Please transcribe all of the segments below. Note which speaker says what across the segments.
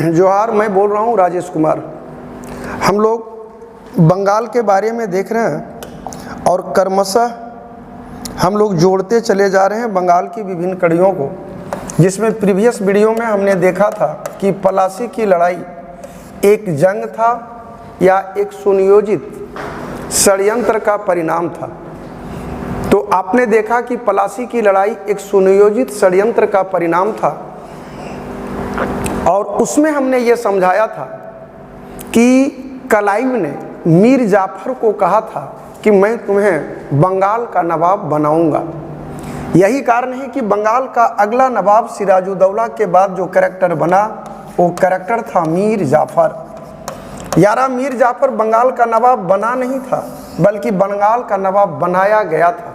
Speaker 1: जोहार, मैं बोल रहा हूँ राजेश कुमार। हम लोग बंगाल के बारे में देख रहे हैं और क्रमशः हम लोग जोड़ते चले जा रहे हैं बंगाल की विभिन्न कड़ियों को, जिसमें प्रीवियस वीडियो में हमने देखा था कि पलासी की लड़ाई एक जंग था या एक सुनियोजित षड्यंत्र का परिणाम था। तो आपने देखा कि पलासी की लड़ाई एक सुनियोजित षड्यंत्र का परिणाम था और उसमें हमने ये समझाया था कि क्लाइव ने मीर जाफर को कहा था कि मैं तुम्हें बंगाल का नवाब बनाऊंगा। यही कारण है कि बंगाल का अगला नवाब सिराजुद्दौला के बाद जो कैरेक्टर बना वो कैरेक्टर था मीर जाफर। यारा, मीर जाफर बंगाल का नवाब बना नहीं था, बल्कि बंगाल का नवाब बनाया गया था।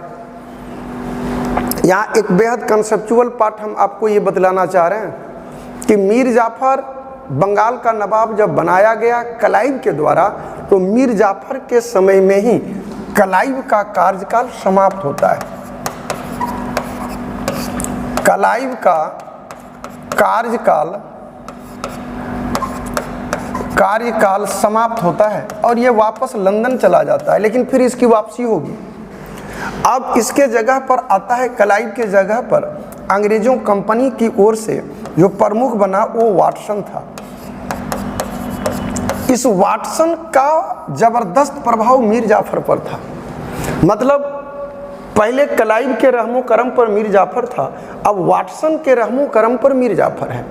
Speaker 1: यहाँ एक बेहद कंसेप्चुअल पार्ट हम आपको ये बतलाना चाह रहे हैं कि मीर जाफर बंगाल का नवाब जब बनाया गया क्लाइव के द्वारा, तो मीर जाफर के समय में ही क्लाइव का कार्यकाल समाप्त होता है। क्लाइव का कार्यकाल समाप्त होता है और ये वापस लंदन चला जाता है, लेकिन फिर इसकी वापसी होगी। अब इसके जगह पर आता है, क्लाइव के जगह पर अंग्रेजों कंपनी की ओर से जो प्रमुख बना वो वाटसन था। इस वाटसन का जबरदस्त प्रभाव मीर जाफर पर था। मतलब पहले क्लाइव के रहमो करम पर मीर जाफर था, अब वाटसन के रहमो करम पर मीर जाफर है।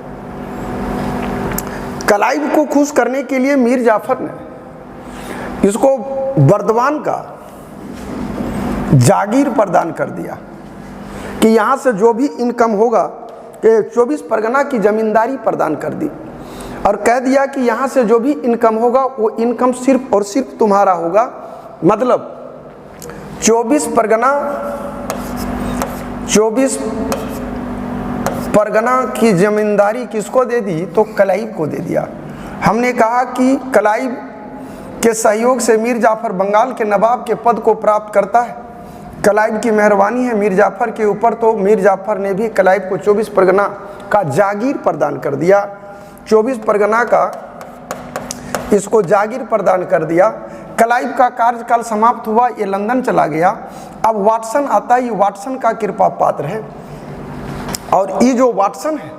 Speaker 1: क्लाइव को खुश करने के लिए मीर जाफर ने इसको बर्दवान का जागीर प्रदान कर दिया कि यहाँ से जो भी इनकम होगा, 24 परगना की जमींदारी प्रदान कर दी और कह दिया कि यहाँ से जो भी इनकम होगा वो इनकम सिर्फ और सिर्फ तुम्हारा होगा। मतलब 24 परगना की जमींदारी किसको दे दी? तो क्लाइव को दे दिया। हमने कहा कि क्लाइव के सहयोग से मीर जाफर बंगाल के नवाब के पद को प्राप्त करता है। क्लाइव की मेहरबानी है मीर जाफर के ऊपर, तो मीर जाफर ने भी क्लाइव को 24 परगना का जागीर प्रदान कर दिया। 24 परगना का इसको जागीर प्रदान कर दिया। क्लाइव का कार्यकाल समाप्त हुआ, ये लंदन चला गया। अब वाटसन आता है, ये वाटसन का कृपा पात्र है और ये जो वाटसन है,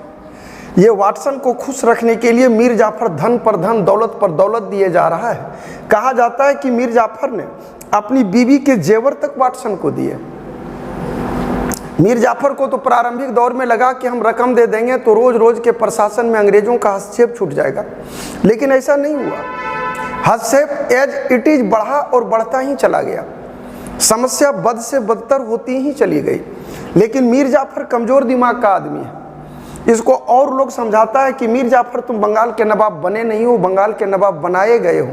Speaker 1: ये वाटसन को खुश रखने के लिए मीर जाफर धन पर धन, दौलत पर दौलत दिए जा रहा है। कहा जाता है कि मीर जाफर ने अपनी बीवी के जेवर तक वाटसन को दिए। मीर जाफर को तो प्रारंभिक दौर में लगा कि हम रकम दे देंगे तो रोज रोज के प्रशासन में अंग्रेजों का हस्तक्षेप छूट जाएगा, लेकिन ऐसा नहीं हुआ। हस्तक्षेप एज इट इज बढ़ा और बढ़ता ही चला गया। समस्या बद से बदतर होती ही चली गई। लेकिन मीर जाफर कमजोर दिमाग का आदमी है। इसको और लोग समझाता है कि मीर जाफर तुम बंगाल के नवाब बने नहीं हो, बंगाल के नवाब बनाए गए हो।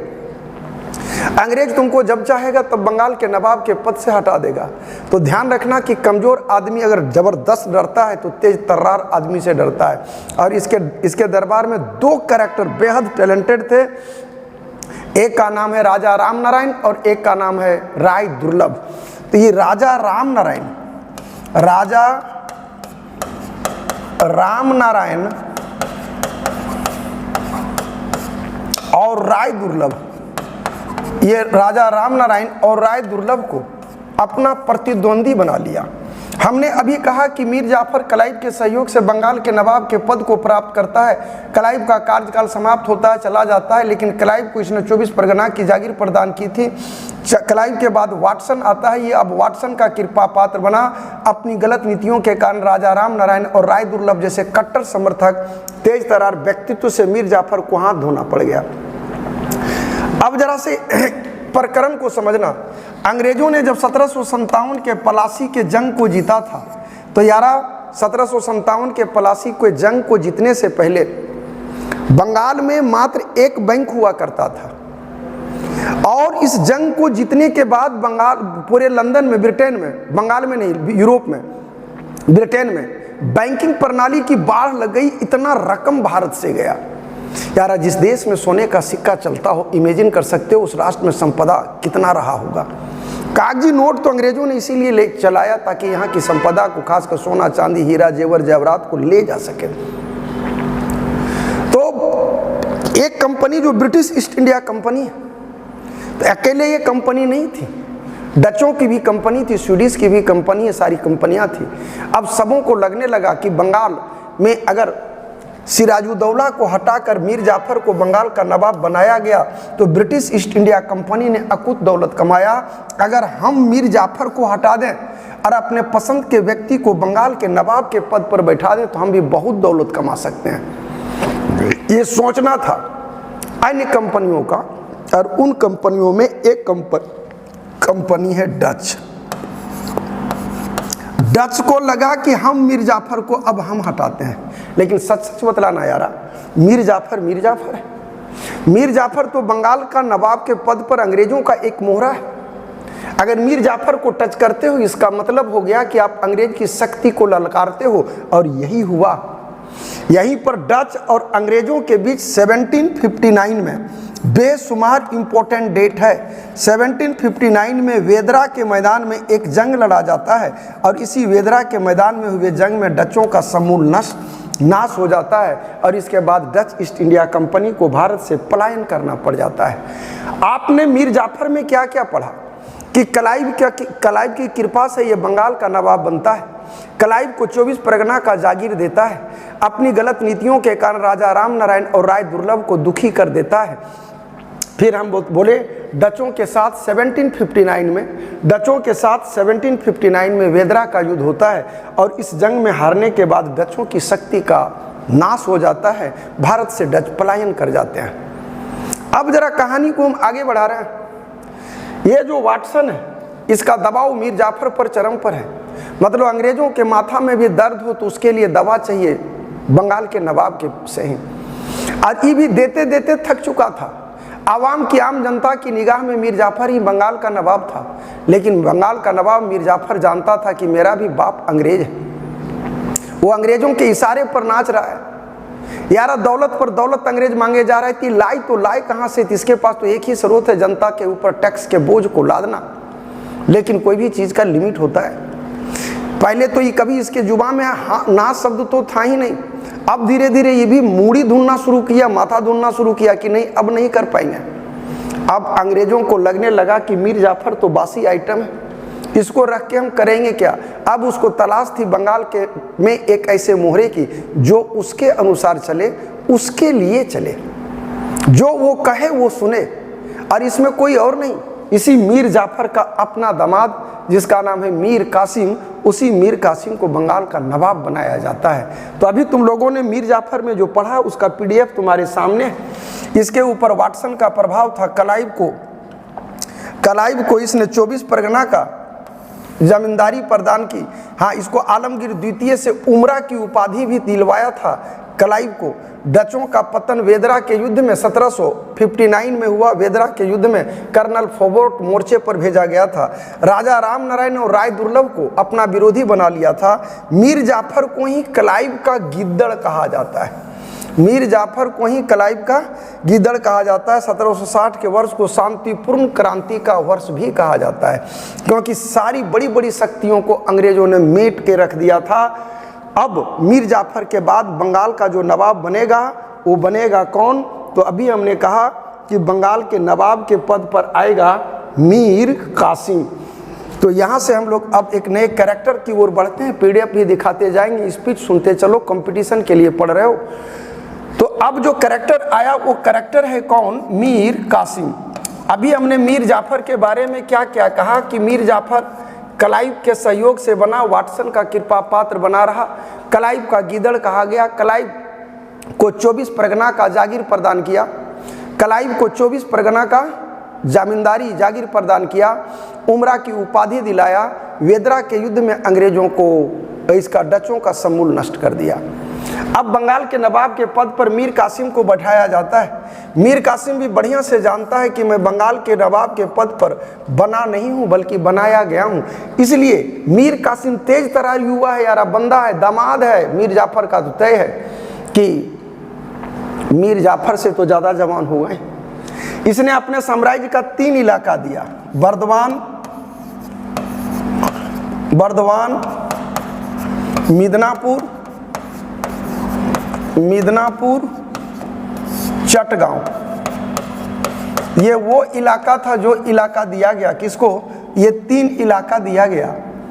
Speaker 1: अंग्रेज तुमको जब चाहेगा तब बंगाल के नवाब के पद से हटा देगा। तो ध्यान रखना कि कमजोर आदमी अगर जबरदस्त डरता है तो तेज तर्रार आदमी से डरता है। और इसके दरबार में 2 कैरेक्टर बेहद टैलेंटेड थे। एक का नाम है राजा राम नारायण और एक का नाम है राय दुर्लभ। तो ये राजा राम नारायण और राय दुर्लभ, ये राजा राम नारायण और राय दुर्लभ को अपना प्रतिद्वंदी बना लिया। हमने अभी कहा कि मीर जाफर क्लाइव के सहयोग से बंगाल के नवाब के पद को प्राप्त करता है। क्लाइव का कार्यकाल समाप्त होता है, चला जाता है, लेकिन क्लाइव को इसने 24 परगना की जागीर प्रदान की थी। क्लाइव के बाद वाटसन आता है, ये अब वाटसन का कृपा पात्र बना। अपनी गलत नीतियों के कारण राजा राम नारायण और राय दुर्लभ जैसे कट्टर समर्थक तेज तर्रार व्यक्तित्व से मीर जाफर को हाथ धोना पड़ गया। अब जरा से प्रकरण को समझना। अंग्रेजों ने जब 1757 के पलासी के जंग को जीता था, तो यारा 1757 के पलासी के जंग को जीतने से पहले बंगाल में मात्र एक बैंक हुआ करता था। और इस जंग को जीतने के बाद बंगाल पूरे लंदन में, ब्रिटेन में, बंगाल में नहीं, यूरोप में, ब्रिटेन में बैंकिंग प्रणाली की बाढ़ लग गई। इतना रकम भारत से गया। यारा, जिस देश में सोने का सिक्का चलता हो, इमेजिन कर सकते हो उस राष्ट्र में संपदा कितना रहा होगा। कागजी नोट तो अंग्रेजों ने इसीलिए ले चलाया ताकि यहाँ की संपदा को, खासकर सोना चांदी हीरा जेवर जेवरात को ले जा सके। तो एक कंपनी जो ब्रिटिश ईस्ट इंडिया कंपनी है, तो अकेले ये कंपनी नहीं थी, डचों की भी कंपनी थी, स्वीडिश की भी कंपनी है, सारी कंपनियां थी। अब सबों को लगने लगा कि बंगाल में अगर सिराजुद्दौला को हटाकर मीर जाफर को बंगाल का नवाब बनाया गया तो ब्रिटिश ईस्ट इंडिया कंपनी ने अकुत दौलत कमाया। अगर हम मीर जाफर को हटा दें और अपने पसंद के व्यक्ति को बंगाल के नवाब के पद पर बैठा दें तो हम भी बहुत दौलत कमा सकते हैं। ये सोचना था अन्य कंपनियों का, और उन कंपनियों में एक कंपनी है डच। डच को लगा कि हम मीर जाफर को अब हम हटाते हैं, लेकिन सच सच बतलाना यारा, मीर जाफर है। मीर जाफर तो बंगाल का नवाब के पद पर अंग्रेजों का एक मोहरा है। अगर मीर जाफर को टच करते हो इसका मतलब हो गया कि आप अंग्रेज की शक्ति को ललकारते हो, और यही हुआ। यहीं पर डच और अंग्रेजों के बीच 1759 में बेशुमार इंपॉर्टेंट डेट है। 1759 में वेदरा के मैदान में एक जंग लड़ा जाता है, और इसी वेदरा के मैदान में हुए जंग में डचों का समूल नाश हो जाता है, और इसके बाद डच ईस्ट इंडिया कंपनी को भारत से पलायन करना पड़ जाता है। आपने मीर जाफर में क्या क्या पढ़ा कि क्लाइव की कृपा से ये बंगाल का नवाब बनता है, क्लाइव को 24 परगना का जागीर देता है, अपनी गलत नीतियों के कारण राजा राम नारायण और राय दुर्लभ को दुखी कर देता है। फिर हम बोले डचों के साथ 1759 में वेदरा का युद्ध होता है, और इस जंग में हारने के बाद डचों की शक्ति का नाश हो जाता है, भारत से डच पलायन कर जाते हैं। अब जरा कहानी को हम आगे बढ़ा रहे हैं। ये जो वाटसन है इसका दबाव मीर जाफर पर चरम पर है। मतलब अंग्रेजों के माथा में भी दर्द हो तो उसके लिए दवा चाहिए बंगाल के नवाब के से ही। आज ये भी देते देते थक चुका था। आवाम की आम जनता की निगाह में मीर जाफर ही बंगाल का नवाब था, लेकिन बंगाल का नवाब मीर जाफर जानता था कि मेरा भी बाप अंग्रेज है। वो अंग्रेजों के इशारे पर नाच रहा है। यारा दौलत पर दौलत अंग्रेज मांगे जा रहे थे, लाई तो लाई कहाँ से? इसके पास तो एक ही स्रोत है, जनता के ऊपर टैक्स के बोझ को लादना। लेकिन कोई भी चीज़ का लिमिट होता है। पहले तो ये कभी इसके जुबान में ना शब्द तो था ही नहीं। अब धीरे धीरे ये भी मूड़ी ढूंढना शुरू किया, माथा ढूंढना शुरू किया कि नहीं अब नहीं कर पाएंगे। अब अंग्रेजों को लगने लगा कि मीर जाफर तो बासी आइटम है, इसको रख के हम करेंगे क्या। अब उसको तलाश थी बंगाल के में एक ऐसे मोहरे की जो उसके अनुसार चले, उसके लिए चले, जो वो कहे वो सुने, और इसमें कोई और नहीं। इसी मीर जाफर का अपना दामाद जिसका नाम है मीर कासिम, उसी मीर कासिम को बंगाल का नवाब बनाया जाता है। तो अभी तुम लोगों ने मीर जाफर में जो पढ़ा उसका PDF तुम्हारे सामने है। इसके ऊपर वाटसन का प्रभाव था। क्लाइव को इसने 24 परगना का जमींदारी प्रदान की। हाँ, इसको आलमगीर द्वितीय से उमरा की उपाधि भी दिलवाया था क्लाइव को। डचों का पतन वेदरा के युद्ध में 1759 में हुआ। वेदरा के युद्ध में कर्नल फोबोर्ट मोर्चे पर भेजा गया था। राजा राम नारायण और राय दुर्लभ को अपना विरोधी बना लिया था। मीर जाफर को ही क्लाइव का गिद्दड़ कहा जाता है। मीर जाफर को ही क्लाइव का गिद्दड़ कहा जाता है। 1760 के वर्ष को शांतिपूर्ण क्रांति का वर्ष भी कहा जाता है, क्योंकि सारी बड़ी बड़ी शक्तियों को अंग्रेजों ने मेट के रख दिया था। अब मीर जाफर के बाद बंगाल का जो नवाब बनेगा वो बनेगा कौन? तो अभी हमने कहा कि बंगाल के नवाब के पद पर आएगा मीर कासिम। तो यहाँ से हम लोग अब एक नए कैरेक्टर की ओर बढ़ते हैं। PDF भी दिखाते जाएंगे, स्पीच सुनते चलो, कंपटीशन के लिए पढ़ रहे हो। तो अब जो कैरेक्टर आया वो कैरेक्टर है कौन? मीर कासिम। अभी हमने मीर जाफर के बारे में क्या क्या कहा कि मीर जाफर क्लाइव के सहयोग से बना, वाटसन का कृपा पात्र बना रहा, क्लाइव का गिदड़ कहा गया, क्लाइव को 24 परगना का जागीर प्रदान किया, क्लाइव को 24 परगना का जमींदारी जागीर प्रदान किया, उमरा की उपाधि दिलाया, वेदरा के युद्ध में अंग्रेजों को इसका डचों का समूल नष्ट कर दिया। अब बंगाल के नवाब के पद पर मीर कासिम को बैठाया जाता है। मीर कासिम भी बढ़िया से जानता है कि मैं बंगाल के नवाब के पद पर बना नहीं हूं बल्कि बनाया गया हूं। इसलिए मीर कासिम तेज तरार युवा है, यारा बंदा है, दामाद है मीर जाफर का। तो तय है कि मीर जाफर से तो ज्यादा जवान हो गए। इसने अपने साम्राज्य का 3 इलाका दिया, बर्दवान, मिदनापुर, चटगांव, ये वो इलाका था जो इलाका दिया गया किसको, ये 3 इलाका दिया गया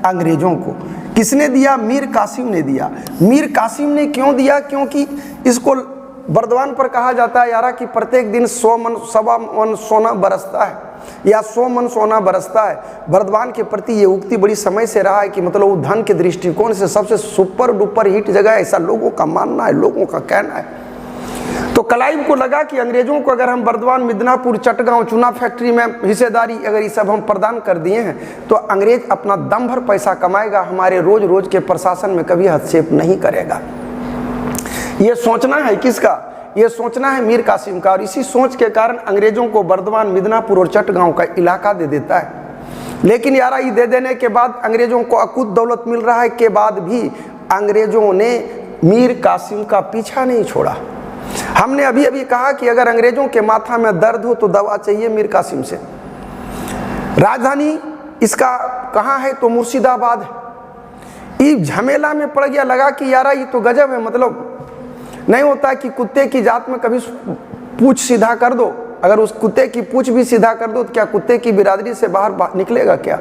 Speaker 1: अंग्रेजों को। किसने दिया? मीर कासिम ने दिया। मीर कासिम ने क्यों दिया? क्योंकि इसको बर्दवान पर कहा जाता है यारा कि प्रत्येक दिन 100 मन 1.25 मन सोना बरसता है या 100 मन सोना बरसता है। बर्दवान के प्रति ये उक्ति बड़ी समय से रहा है कि मतलब वो धन के दृष्टिकोण से सबसे सुपर डुपर हिट जगह है, ऐसा लोगों का मानना है, लोगों का कहना है। तो क्लाइव को लगा कि अंग्रेजों को अगर हम बर्दवान, मिदनापुर, चटगांव, चूना फैक्ट्री में हिस्सेदारी अगर ये सब हम प्रदान कर दिए हैं तो अंग्रेज अपना दम भर पैसा कमाएगा, हमारे रोज रोज के प्रशासन में कभी हस्तक्षेप नहीं करेगा। ये सोचना है किसका? ये सोचना है मीर कासिम का। और इसी सोच के कारण अंग्रेजों को बर्दवान, मिदनापुर और चटगांव का इलाका दे देता है। लेकिन यारा ये दे देने के बाद अंग्रेजों को अकूत दौलत मिल रहा है के बाद भी अंग्रेजों ने मीर कासिम का पीछा नहीं छोड़ा। हमने अभी अभी कहा कि अगर अंग्रेजों के माथा में दर्द हो तो दवा चाहिए मीर कासिम से। राजधानी इसका कहाँ है? तो मुर्शिदाबाद है। ये झमेला में पड़ गया, लगा कि यारा ये तो गजब है, मतलब नहीं होता कि कुत्ते की जात में कभी पूछ सीधा कर दो, अगर उस कुत्ते की पूछ भी सीधा कर दो तो क्या कुत्ते की बिरादरी से बाहर निकलेगा क्या?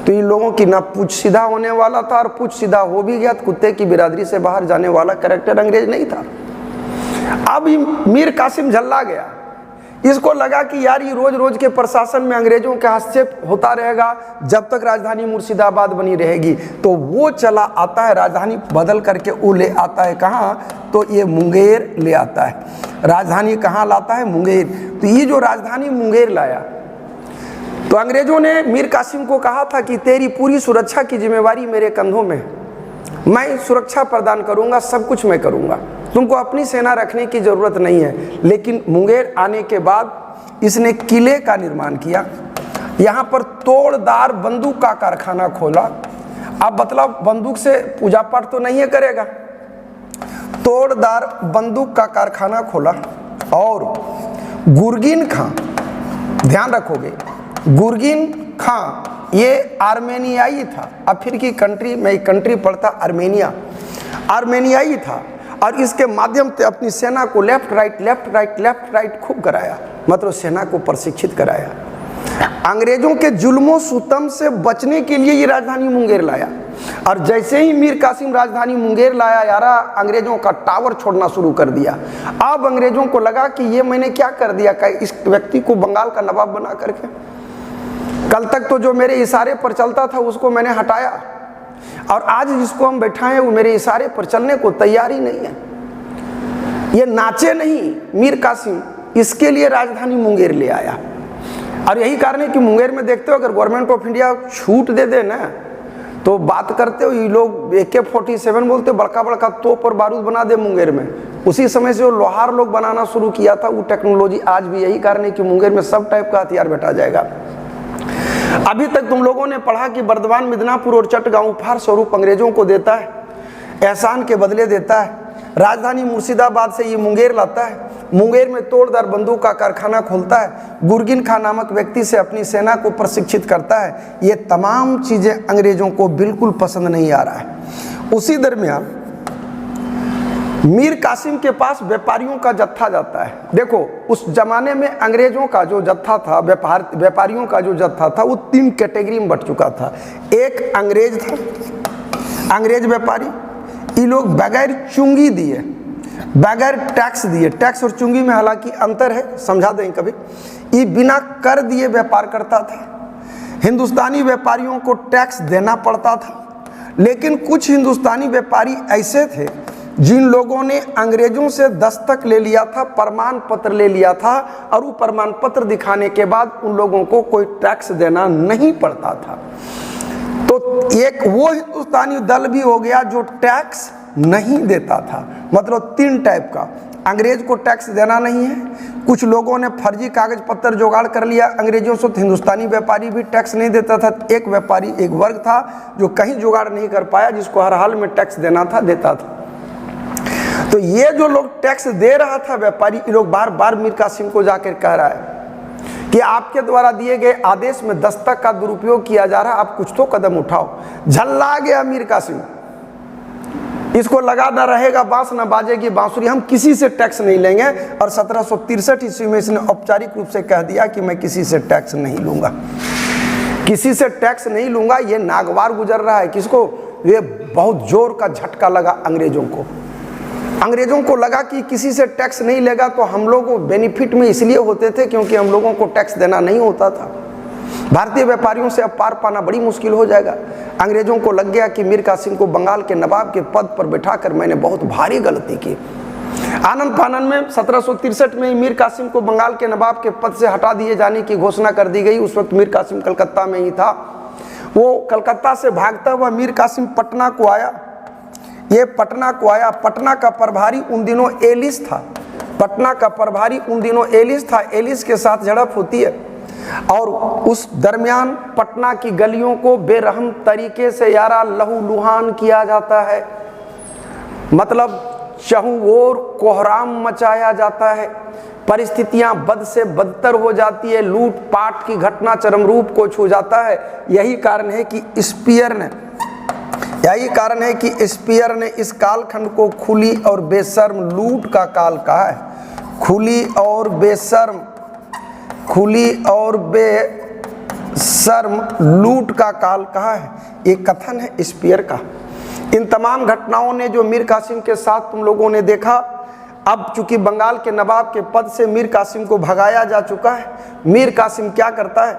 Speaker 1: तो इन लोगों की ना पूछ सीधा होने वाला था और पूछ सीधा हो भी गया तो कुत्ते की बिरादरी से बाहर जाने वाला कैरेक्टर अंग्रेज नहीं था। अब मीर कासिम झल्ला गया, इसको लगा कि यार ये रोज रोज के प्रशासन में अंग्रेजों का हस्तक्षेप होता रहेगा जब तक राजधानी मुर्शिदाबाद बनी रहेगी। तो वो चला आता है, राजधानी बदल करके वो ले आता है कहाँ? तो ये मुंगेर ले आता है। राजधानी कहाँ लाता है? मुंगेर। तो ये जो राजधानी मुंगेर लाया तो अंग्रेजों ने मीर कासिम को कहा था कि तेरी पूरी सुरक्षा की जिम्मेवारी मेरे कंधों में, मैं सुरक्षा प्रदान करूंगा, सब कुछ मैं करूंगा, तुमको अपनी सेना रखने की जरूरत नहीं है। लेकिन मुंगेर आने के बाद इसने किले का निर्माण किया, यहाँ पर तोड़दार बंदूक का कारखाना खोला। अब मतलब बंदूक से पूजा पाठ तो नहीं है करेगा, तोड़दार बंदूक का कारखाना खोला। और गुरगिन खां, ध्यान रखोगे, गुरगिन खां ये आर्मेनियाई था। अब फिर की कंट्री में कंट्री पड़ता आर्मेनिया, आर्मेनियाई था और इसके माध्यम से अपनी सेना को लेफ्ट राइट खूब कराया, मतलब सेना को प्रशिक्षित कराया। अंग्रेजों के जुल्मों सुतम से बचने के लिए ये राजधानी मुंगेर लाया। और जैसे ही मीर कासिम राजधानी मुंगेर लाया यारा, अंग्रेजों का टावर छोड़ना शुरू कर दिया। अब अंग्रेजों को लगा कि ये मैंने क्या कर दिया, इस व्यक्ति को बंगाल का नवाब बना करके, कल तक तो जो मेरे इशारे पर चलता था उसको मैंने हटाया और आज जिसको हम बैठाए वो मेरे इशारे पर चलने को तैयार ही नहीं है। ये नाचे नहीं मीर कासिम, इसके लिए राजधानी मुंगेर ले आया। और यही कारण है कि मुंगेर में देखते हो अगर गवर्नमेंट ऑफ इंडिया छूट दे दे ना तो बात करते हो ये लोग AK-47 बोलते, बड़का बड़का तोप और बारूद बना दे मुंगेर में। उसी समय से वो लोहार लोग बनाना शुरू किया था, वो टेक्नोलॉजी आज भी, यही कारण है कि मुंगेर में सब टाइप का हथियार बैठा जाएगा। अभी तक तुम लोगों ने पढ़ा कि बर्दवान, मिदनापुर और चटगांव उपहार स्वरूप अंग्रेजों को देता है, एहसान के बदले देता है। राजधानी मुर्शिदाबाद से ये मुंगेर लाता है, मुंगेर में तोड़दार बंदूक का कारखाना खोलता है, गुरगिन खां नामक व्यक्ति से अपनी सेना को प्रशिक्षित करता है। ये तमाम चीजें अंग्रेजों को बिल्कुल पसंद नहीं आ रहा है। उसी दरमियान मीर कासिम के पास व्यापारियों का जत्था जाता है। देखो उस जमाने में अंग्रेजों का जो जत्था था, व्यापारियों का जो जत्था था, वो 3 कैटेगरी में बट चुका था। एक अंग्रेज था, अंग्रेज व्यापारी, ये लोग बगैर चुंगी दिए, बगैर टैक्स दिए, टैक्स और चुंगी में हालांकि अंतर है, समझा दें कभी, ये बिना कर दिए व्यापार करता था। हिंदुस्तानी व्यापारियों को टैक्स देना पड़ता था, लेकिन कुछ हिंदुस्तानी व्यापारी ऐसे थे जिन लोगों ने अंग्रेजों से दस्तक ले लिया था, प्रमाण पत्र ले लिया था, और वो प्रमाण पत्र दिखाने के बाद उन लोगों को कोई टैक्स देना नहीं पड़ता था। तो एक वो हिंदुस्तानी दल भी हो गया जो टैक्स नहीं देता था। मतलब 3 टाइप का, अंग्रेज को टैक्स देना नहीं है, कुछ लोगों ने फर्जी कागज पत्र जुगाड़ कर लिया अंग्रेजों से, तो हिंदुस्तानी व्यापारी भी टैक्स नहीं देता था। एक व्यापारी, एक वर्ग था जो कहीं जुगाड़ नहीं कर पाया, जिसको हर हाल में टैक्स देना था, देता था। तो ये जो लोग टैक्स दे रहा था व्यापारी, ये लोग बार बार मीर कासिम को जाकर कह रहा है कि आपके द्वारा दिए गए आदेश में दस्तक का दुरुपयोग किया जा रहा है, आप कुछ तो कदम उठाओ। झल्ला गया मीर कासिम, इसको लगा ना रहेगा बांस ना बाजेगी बांसुरी, हम किसी से टैक्स नहीं लेंगे। और 1763 ईस्वी में इसने औपचारिक रूप से कह दिया कि मैं किसी से टैक्स नहीं लूंगा, किसी से टैक्स नहीं लूंगा। ये नागवार गुजर रहा है किसको? ये बहुत जोर का झटका लगा अंग्रेजों को। अंग्रेजों को लगा कि किसी से टैक्स नहीं लेगा तो हम लोग बेनिफिट में इसलिए होते थे क्योंकि हम लोगों को टैक्स देना नहीं होता था। भारतीय व्यापारियों से अब पार पाना बड़ी मुश्किल हो जाएगा। अंग्रेजों को लग गया कि मीर कासिम को बंगाल के नवाब के पद पर बैठाकर मैंने बहुत भारी गलती की। आनंद फानन में 1763 में मीर कासिम को बंगाल के नवाब के पद से हटा दिए जाने की घोषणा कर दी गई। उस वक्त मीर कासिम कलकत्ता में ही था। वो कलकत्ता से भागता हुआ मीर कासिम पटना को आया। ये पटना को आया। पटना का प्रभारी उन दिनों एलिस था। पटना का प्रभारी उन दिनों एलिस था। एलिस के साथ झड़प होती है और उस दरमियान पटना की गलियों को बेरहम तरीके से यारा लहूलुहान किया जाता है। मतलब चहुं ओर कोहराम मचाया जाता है। परिस्थितियां बद से बदतर हो जाती है। लूट पाट की घटना चरम रूप को छू जाता है। यही कारण है कि स्पीयर ने इस कालखंड को खुली और बेशर्म लूट का काल कहा है। खुली और बेशर्म लूट का काल कहा है। एक कथन है स्पीयर का। इन तमाम घटनाओं ने जो मीर कासिम के साथ तुम लोगों ने देखा, अब चूंकि बंगाल के नवाब के पद से मीर कासिम को भगाया जा चुका है, मीर कासिम क्या करता है?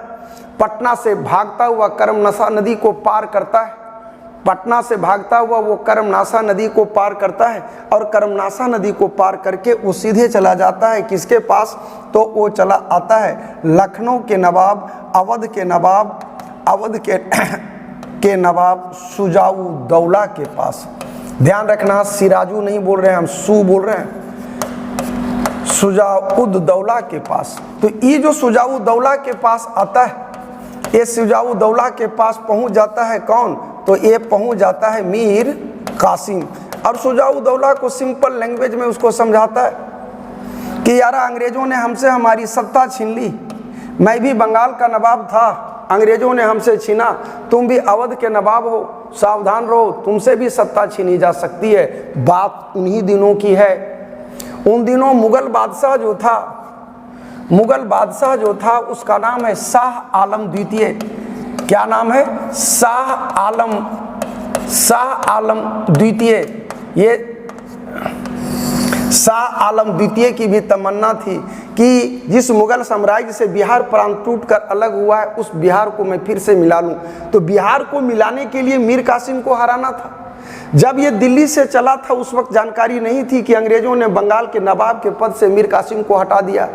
Speaker 1: पटना से भागता हुआ करमनासा नदी को पार करता है। पटना से भागता हुआ वो करमनासा नदी को पार करता है और करमनासा नदी को पार करके वो सीधे चला जाता है किसके पास? तो वो चला आता है लखनऊ के नवाब, अवध के नवाब सुजाऊ दौला के पास। ध्यान रखना, सिराजू नहीं बोल रहे हैं हम, सू बोल रहे हैं। सुजाउद दौला के पास। तो ये जो सुजाऊ दौला के पास आता है, ये सुजाऊ दौला के पास पहुंच जाता है कौन? तो ये पहुंच जाता है मीर कासिम। और सुजाऊ दौला को सिंपल लैंग्वेज में उसको समझाता है कि यारा अंग्रेजों ने हमसे हमारी सत्ता छीन ली। मैं भी बंगाल का नवाब था, अंग्रेजों ने हमसे छीना। तुम भी अवध के नवाब हो, सावधान रहो, तुमसे भी सत्ता छीनी जा सकती है। बात उन्हीं दिनों की है। उन दिनों मुगल बादशाह जो था उसका नाम है शाह आलम द्वितीय। क्या नाम है? शाह आलम द्वितीय। ये शाह आलम द्वितीय की भी तमन्ना थी कि जिस मुगल साम्राज्य से बिहार प्रांत टूटकर अलग हुआ है उस बिहार को मैं फिर से मिला लूं। तो बिहार को मिलाने के लिए मीर कासिम को हराना था। जब ये दिल्ली से चला था उस वक्त जानकारी नहीं थी कि अंग्रेजों ने बंगाल के नवाब के पद से मीर कासिम को हटा दिया।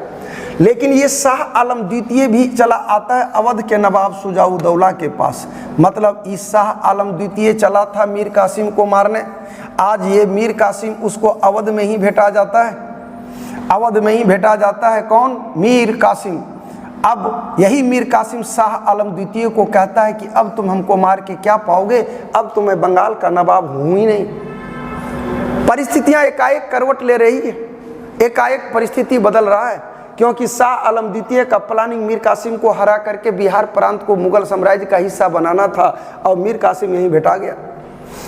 Speaker 1: लेकिन ये शाह आलम द्वितीय भी चला आता है अवध के नवाब सुजाऊ दौला के पास। मतलब इस शाह आलम द्वितीय चला था मीर कासिम को मारने। आज ये मीर कासिम उसको अवध में ही भेटा जाता है। अवध में ही भेटा जाता है कौन? मीर कासिम। अब यही मीर कासिम शाह आलम द्वितीय को कहता है कि अब तुम हमको मार के क्या पाओगे, अब तो मैं बंगाल का नवाब हूं ही नहीं। परिस्थितियां एकाएक करवट ले रही है, एकाएक परिस्थिति बदल रहा है, क्योंकि शाह आलम द्वितीय का प्लानिंग मीर कासिम को हरा करके बिहार प्रांत को मुगल साम्राज्य का हिस्सा बनाना था और मीर कासिम यहीं भेटा गया।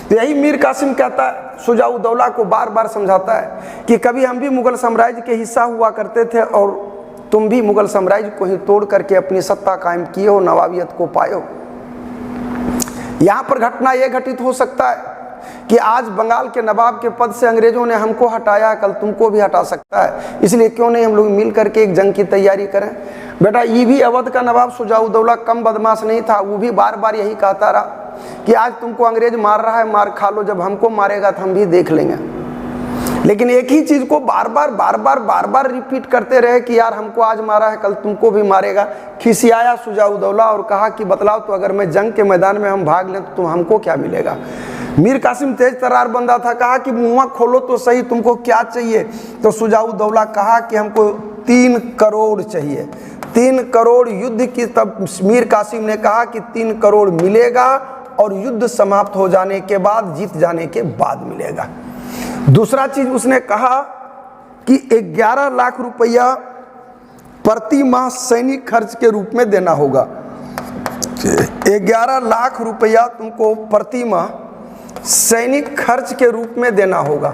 Speaker 1: तो यही मीर कासिम कहता है, सुजाऊ दौला को बार बार समझाता है कि कभी हम भी मुगल साम्राज्य के हिस्सा हुआ करते थे और तुम भी मुगल साम्राज्य को ही तोड़ करके अपनी सत्ता कायम किए हो, नवाबियत को पाए हो। यहाँ पर घटना यह घटित हो सकता है कि आज बंगाल के नवाब के पद से अंग्रेजों ने हमको हटाया, कल तुमको भी हटा सकता है। इसलिए क्यों नहीं हम लोग मिल करके एक जंग की तैयारी करें। बेटा ये भी अवध का नवाब सुजाऊ दौला कम बदमाश नहीं था। वो भी बार बार यही कहता रहा कि आज तुमको अंग्रेज मार रहा है, मार खा लो, जब हमको मारेगा तो हम भी देख लेंगे। लेकिन एक ही चीज को बार बार रिपीट करते रहे कि यार हमको आज मारा है, कल तुमको भी मारेगा। खिसियाया सुजाऊ दौला और कहा कि बतलाओ तो अगर मैं जंग के मैदान में हम भाग लें तो तुम हमको क्या मिलेगा। मीर कासिम तेज तर्रार बंदा था। कहा कि मुँह खोलो तो सही, तुमको क्या चाहिए। तो सुजाऊ दौला कहा कि हमको 3 करोड़ चाहिए, 3 करोड़ युद्ध की। तब मीर कासिम ने कहा कि 3 करोड़ मिलेगा और युद्ध समाप्त हो जाने के बाद, जीत जाने के बाद मिलेगा। दूसरा चीज उसने कहा कि 11 लाख रुपया प्रति माह सैनिक खर्च के रूप में देना होगा। 11 लाख रुपया तुमको प्रति माह सैनिक खर्च के रूप में देना होगा।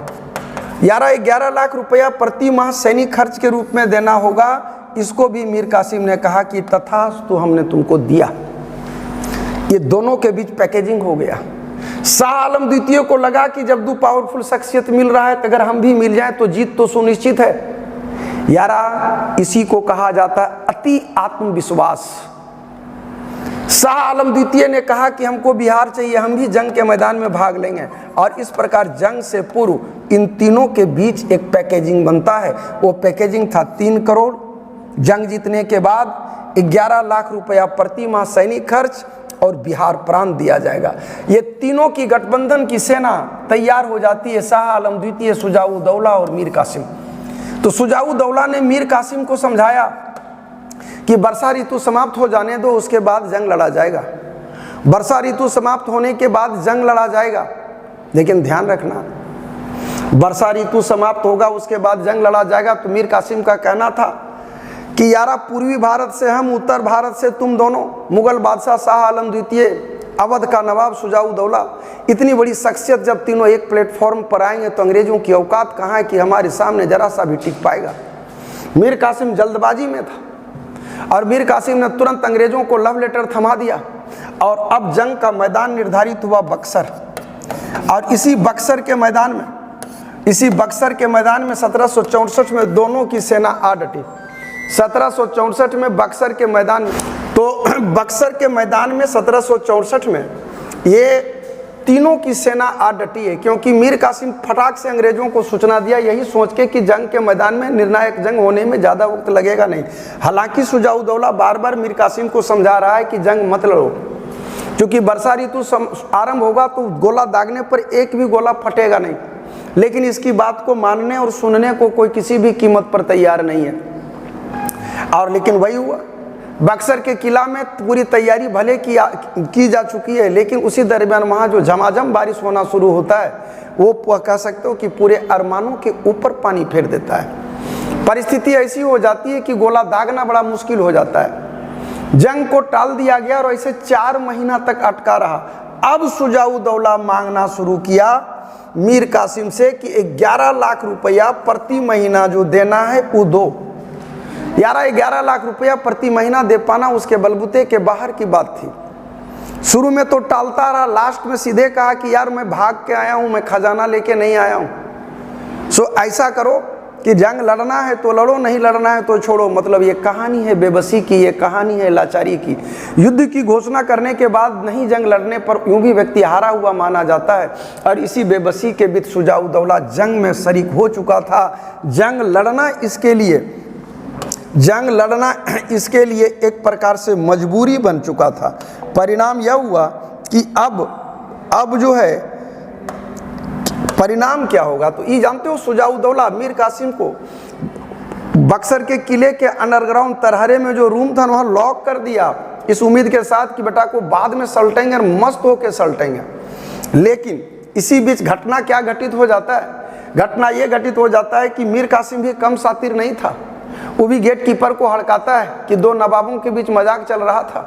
Speaker 1: 11 लाख रुपया प्रति माह सैनिक खर्च के रूप में देना होगा। इसको भी मीर कासिम ने कहा कि तथास्तु, हमने तुमको दिया। ये दोनों के बीच पैकेजिंग हो गया। शाह आलम द्वितीय को लगा कि जब दो पावरफुल शख्सियत मिल रहा है तो अगर हम भी मिल जाएं तो जीत तो सुनिश्चित है। यारा, इसी को कहा जाता है अति आत्मविश्वास। शाह आलम द्वितीय ने कहा कि हमको बिहार चाहिए, हम भी जंग के मैदान में भाग लेंगे। और इस प्रकार जंग से पूर्व इन तीनों के बीच एक पैकेजिंग बनता है। वो पैकेजिंग था 3 करोड़, जंग जीतने के बाद 11 लाख रुपया प्रति माह सैनिक खर्च और बिहार प्रांत दिया जाएगा। ये तीनों की गठबंधन की सेना तैयार हो जाती है, शाह आलम द्वितीय, शुजा-उद-दौला और मीर कासिम। तो शुजा-उद-दौला ने मीर कासिम को समझाया कि वर्षा ऋतु समाप्त हो जाने दो, उसके बाद जंग लड़ा जाएगा। वर्षा ऋतु समाप्त होने के बाद जंग लड़ा जाएगा, लेकिन ध्यान रखना, वर्षा ऋतु समाप्त होगा उसके बाद जंग लड़ा जाएगा। तो मीर कासिम का कहना था कि यारा, पूर्वी भारत से हम, उत्तर भारत से तुम दोनों, मुगल बादशाह शाह आलम द्वितीय, अवध का नवाब शुजा-उद-दौला, इतनी बड़ी शख्सियत जब तीनों एक प्लेटफॉर्म पर आएंगे तो अंग्रेजों की औकात कहाँ है कि हमारे सामने जरा सा भी टिक पाएगा। मीर कासिम जल्दबाजी में था और मीर कासिम ने तुरंत अंग्रेजों को लव लेटर थमा दिया। और अब जंग का मैदान निर्धारित हुआ बक्सर। और इसी बक्सर के मैदान में 1764 में दोनों की सेना आ डटी। 1764 में बक्सर के मैदान में, तो बक्सर के मैदान में 1764 में ये तीनों की सेना आ डटी है, क्योंकि मीर कासिम फटाक से अंग्रेजों को सूचना दिया, यही सोच के कि जंग के मैदान में निर्णायक जंग होने में ज़्यादा वक्त लगेगा नहीं। हालांकि शुजा-उद-दौला बार बार मीर कासिम को समझा रहा है कि जंग मत लड़ो, क्योंकि वर्षा ऋतु आरंभ होगा तो गोला दागने पर एक भी गोला फटेगा नहीं। लेकिन इसकी बात को मानने और सुनने को कोई किसी भी कीमत पर तैयार नहीं है। और लेकिन वही हुआ, बक्सर के किला में पूरी तैयारी भले की जा चुकी है, लेकिन उसी दरमियान वहाँ जो झमाझम बारिश होना शुरू होता है, वो कह सकते हो कि पूरे अरमानों के ऊपर पानी फेर देता है। परिस्थिति ऐसी हो जाती है कि गोला दागना बड़ा मुश्किल हो जाता है। जंग को टाल दिया गया और ऐसे 4 महीना तक अटका रहा। अब शुजा-उद-दौला मांगना शुरू किया मीर कासिम से कि 11 लाख रुपया प्रति महीना जो देना है वो दो। यारा, 11 लाख रुपया प्रति महीना दे पाना उसके बलबूते के बाहर की बात थी। शुरू में तो टालता रहा, लास्ट में सीधे कहा कि यार मैं भाग के आया हूँ, मैं खजाना लेके नहीं आया हूँ। सो ऐसा करो कि जंग लड़ना है तो लड़ो, नहीं लड़ना है तो छोड़ो। मतलब ये कहानी है बेबसी की, ये कहानी है लाचारी की। युद्ध की घोषणा करने के बाद नहीं जंग लड़ने पर यूं भी व्यक्ति हारा हुआ माना जाता है। और इसी बेबसी के बीच शुजा-उद-दौला जंग में शरीक हो चुका था। जंग लड़ना इसके लिए एक प्रकार से मजबूरी बन चुका था। परिणाम यह हुआ कि अब जो है परिणाम क्या होगा, तो ये जानते हो, शुजा-उद-दौला मीर कासिम को बक्सर के किले के अंडरग्राउंड तरहरे में जो रूम था वहाँ लॉक कर दिया, इस उम्मीद के साथ कि बेटा को बाद में सलटेंगे, मस्त होके सलटेंगे। लेकिन इसी बीच घटना क्या घटित हो जाता है? घटना ये घटित हो जाता है कि मीर कासिम भी कम शातिर नहीं था। वो भी गेट कीपर को हड़काता है कि 2 नवाबों के बीच मजाक चल रहा था,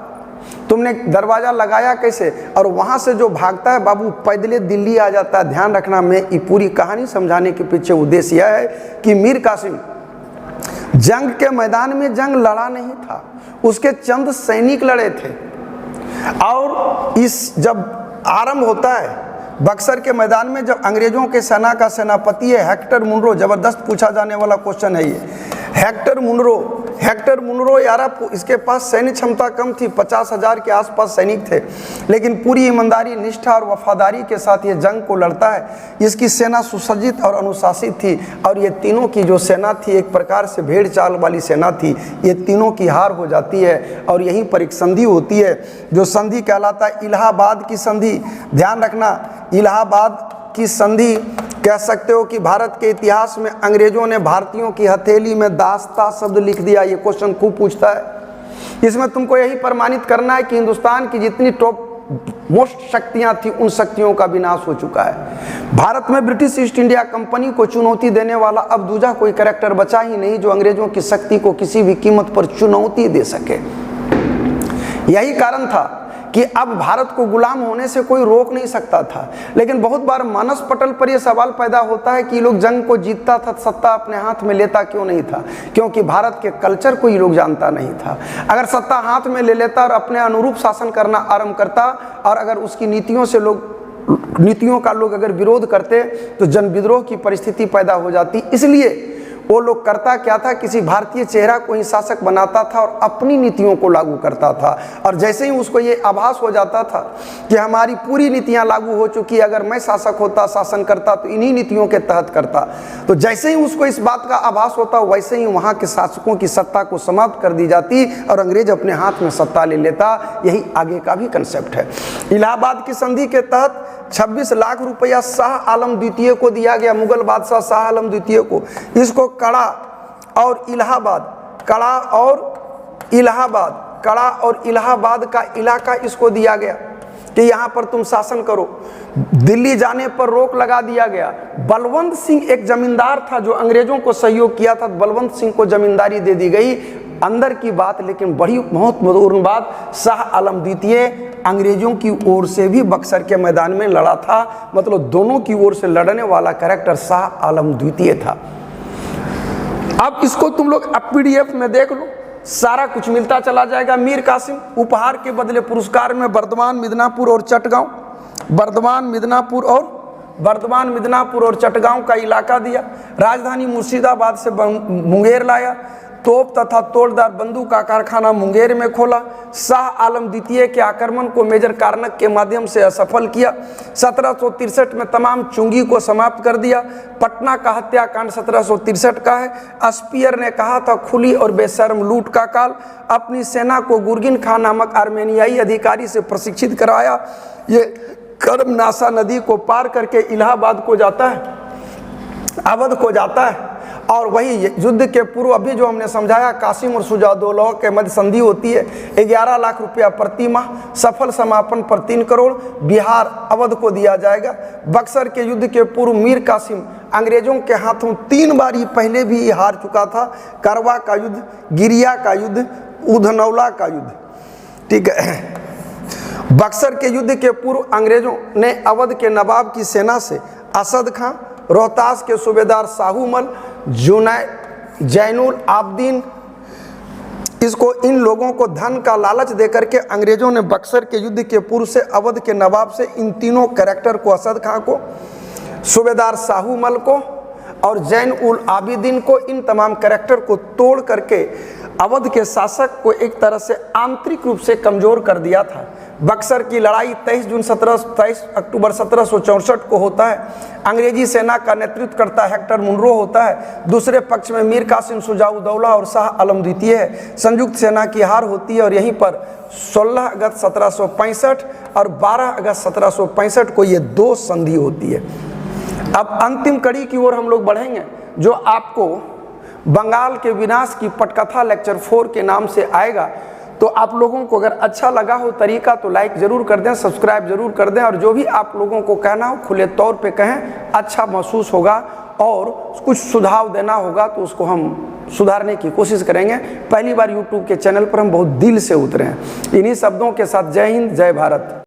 Speaker 1: तुमने दरवाजा लगाया कैसे? और वहां से जो भागता है बाबू पैदले दिल्ली आ जाता है। ध्यान रखना, मैं ये पूरी कहानी समझाने के पीछे उद्देश्य यह है कि मीर कासिम जंग के मैदान में जंग लड़ा नहीं था, उसके चंद सैनिक लड़े थे। और इस जब आरंभ होता है बक्सर के मैदान में, जब अंग्रेजों के सेना का सेनापति है हेक्टर मुनरो, जबरदस्त पूछा जाने वाला क्वेश्चन है ये। हेक्टर मुनरो यारा, इसके पास सैन्य क्षमता कम थी, 50,000 के आसपास सैनिक थे, लेकिन पूरी ईमानदारी, निष्ठा और वफादारी के साथ ये जंग को लड़ता है। इसकी सेना सुसज्जित और अनुशासित थी। और ये तीनों की जो सेना थी एक प्रकार से भेड़ चाल वाली सेना थी। ये तीनों की हार हो जाती है और यहीं पर एक संधि होती है, जो संधि कहलाता है इलाहाबाद की संधि। ध्यान रखना, इलाहाबाद की संधि कह सकते हो कि भारत के इतिहास में अंग्रेजों ने भारतीयों की हथेली में दास्ता शब्द लिख दिया। ये क्वेश्चन खूब पूछता है। इसमें तुमको यही प्रमाणित करना है कि हिंदुस्तान की जितनी टॉप मोस्ट शक्तियां थी उन शक्तियों का विनाश हो चुका है। भारत में ब्रिटिश ईस्ट इंडिया कंपनी को चुनौती देने वाला अब दूजा कोई कैरेक्टर बचा ही नहीं जो अंग्रेजों की शक्ति को किसी भी कीमत पर चुनौती दे सके। यही कारण था कि अब भारत को गुलाम होने से कोई रोक नहीं सकता था। लेकिन बहुत बार मानस पटल पर यह सवाल पैदा होता है कि लोग जंग को जीतता था, सत्ता अपने हाथ में लेता क्यों नहीं था? क्योंकि भारत के कल्चर को ये लोग जानता नहीं था। अगर सत्ता हाथ में ले लेता और अपने अनुरूप शासन करना आरंभ करता, और अगर उसकी नीतियों का लोग अगर विरोध करते तो जन विद्रोह की परिस्थिति पैदा हो जाती। इसलिए वो लोग करता क्या था, किसी भारतीय चेहरा को ही शासक बनाता था और अपनी नीतियों को लागू करता था। और जैसे ही उसको ये आभास हो जाता था कि हमारी पूरी नीतियां लागू हो चुकी, अगर मैं शासक होता, शासन करता तो इन्हीं नीतियों के तहत करता, तो जैसे ही उसको इस बात का आभास होता वैसे ही वहाँ के शासकों की सत्ता को समाप्त कर दी जाती और अंग्रेज अपने हाथ में सत्ता ले लेता। यही आगे का भी कंसेप्ट है। इलाहाबाद की संधि के तहत 26 लाख रुपया शाह आलम द्वितीय को दिया गया, मुगल बादशाह शाह आलम द्वितीय को। इसको कड़ा और इलाहाबाद का इलाका इसको दिया गया कि यहाँ पर तुम शासन करो। दिल्ली जाने पर रोक लगा दिया गया। बलवंत सिंह एक जमींदार था जो अंग्रेजों को सहयोग किया था, बलवंत सिंह को जमींदारी दे दी गई। अंदर की बात, लेकिन बड़ी महत्वपूर्ण बात, शाह आलम द्वितीय अंग्रेजों की ओर से भी बक्सर के मैदान में लड़ा था। मतलब दोनों की ओर से लड़ने वाला कैरेक्टर शाह आलम द्वितीय था। अब इसको तुम लोग PDF में देख लो, सारा कुछ मिलता चला जाएगा। मीर कासिम उपहार के बदले पुरस्कार में बर्दवान, मिदनापुर और चटगांव, बर्दवान, मिदनापुर और चटगांव का इलाका दिया। राजधानी मुर्शिदाबाद से मुंगेर लाया। तोप तथा तोड़दार बंदूक का कारखाना मुंगेर में खोला। शाह आलम द्वितीय के आक्रमण को मेजर कार्नक के माध्यम से असफल किया। 1763 में तमाम चुंगी को समाप्त कर दिया। पटना का हत्याकांड 1763 का है। स्पीयर ने कहा था खुली और बेशर्म लूट का काल। अपनी सेना को गुरगिन खान नामक आर्मेनियाई अधिकारी से प्रशिक्षित कराया। ये कर्मनाशा नदी को पार करके इलाहाबाद को जाता है, अवध को जाता है। और वही युद्ध के पूर्व अभी जो हमने समझाया, कासिम और सुजाउद्दौला के मध्य संधि होती है। 11 लाख रुपया प्रति माह, सफल समापन पर 3 करोड़ बिहार अवध को दिया जाएगा। बक्सर के युद्ध के पूर्व मीर कासिम अंग्रेजों के हाथों 3 बार ही पहले भी हार चुका था। करवा का युद्ध, गिरिया का युद्ध, उधनौला का युद्ध, ठीक है। बक्सर के युद्ध के पूर्व अंग्रेजों ने अवध के नवाब की सेना से असद खां, रोहतास के सूबेदार साहूमल, जैनुल आबदीन, इन लोगों को धन का लालच देकर के अंग्रेजों ने बक्सर के युद्ध के पूर्व से अवध के नवाब से इन तीनों कैरेक्टर को, असद खां को, सूबेदार साहूमल को और जैन उल आबिदीन को, इन तमाम कैरेक्टर को तोड़ करके अवध के शासक को एक तरह से आंतरिक रूप से कमजोर कर दिया था। बक्सर की लड़ाई 23 अक्टूबर 1764 को होता है। अंग्रेजी सेना का नेतृत्व करता हेक्टर मुनरो होता है। दूसरे पक्ष में मीर कासिम, सुजाउद्दौला और शाह आलम द्वितीय है। संयुक्त सेना की हार होती है और यहीं पर 16 अगस्त 1765 और 12 अगस्त 1765 को ये 2 संधि होती है। अब अंतिम कड़ी की ओर हम लोग बढ़ेंगे, जो आपको बंगाल के विनाश की पटकथा लेक्चर 4 के नाम से आएगा। तो आप लोगों को अगर अच्छा लगा हो तरीका तो लाइक ज़रूर कर दें, सब्सक्राइब ज़रूर कर दें, और जो भी आप लोगों को कहना हो खुले तौर पे कहें, अच्छा महसूस होगा। और कुछ सुझाव देना होगा तो उसको हम सुधारने की कोशिश करेंगे। पहली बार YouTube के चैनल पर हम बहुत दिल से उतरे हैं। इन्हीं शब्दों के साथ जय हिंद, जय भारत।